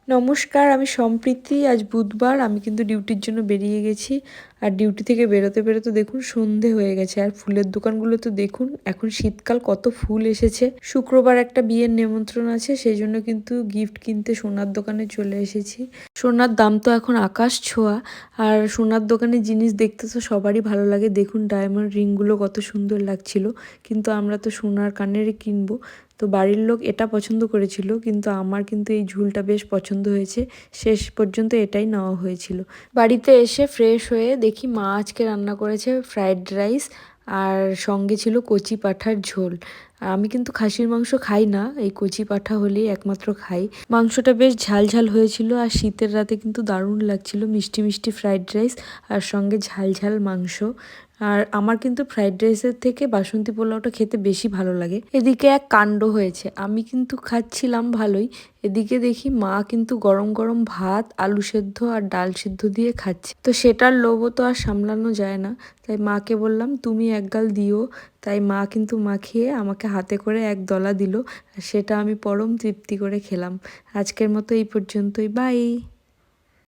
নমস্কার, আমি সম্প্রীতি। আজ বুধবার, আমি কিন্তু ডিউটির জন্য বেরিয়ে গেছি। আর ডিউটি থেকে বেরোতে বেরোতে দেখুন সন্ধে হয়ে গেছে। আর ফুলের দোকানগুলো তো দেখুন, এখন শীতকাল, কত ফুল এসেছে। শুক্রবার একটা বিয়ের নিমন্ত্রণ আছে, সেই জন্য কিন্তু গিফট কিনতে সোনার দোকানে চলে এসেছি। সোনার দাম তো এখন আকাশ ছোঁয়া। আর সোনার দোকানে জিনিস দেখতে তো সবারই ভালো লাগে। দেখুন ডায়মন্ড রিংগুলো কত সুন্দর লাগছিল, কিন্তু আমরা তো সোনার কানেরই কিনবো। তো বাড়ির লোক এটা পছন্দ করেছিল, কিন্তু আমার কিন্তু এই ঝুলটা বেশ পছন্দ হয়েছে। শেষ পর্যন্ত এটাই নেওয়া হয়েছিল। বাড়িতে এসে ফ্রেশ হয়ে দেখি মা আজকে রান্না করেছে ফ্রাইড রাইস, আর সঙ্গে ছিল কচি পাঁঠার ঝোল। আর আমি কিন্তু খাসির মাংস খাই না, এই কচি পাঁঠা হলেই একমাত্র খাই। মাংসটা বেশ ঝাল ঝাল হয়েছিল, আর শীতের রাতে কিন্তু দারুণ লাগছিল। মিষ্টি মিষ্টি ফ্রাইড রাইস আর সঙ্গে ঝাল ঝাল মাংস। আর আমার কিন্তু ফ্রাইড রাইসের থেকে বাসন্তী পোলাওটা খেতে বেশি ভালো লাগে। এদিকে এক কাণ্ড হয়েছে, আমি কিন্তু খাচ্ছিলাম ভালোই, এদিকে দেখি মা কিন্তু গরম গরম ভাত, আলু সেদ্ধ আর ডাল সিদ্ধ দিয়ে খাচ্ছে। তো সেটার লোভও তো আর সামলানো যায় না, তাই মাকে বললাম তুমি এক গাল দিও। তাই মা কিন্তু মাখিয়ে আমাকে হাতে করে এক দলা দিল, আর সেটা আমি পরম তৃপ্তি করে খেলাম। আজকের মতো এই পর্যন্তই, বাই।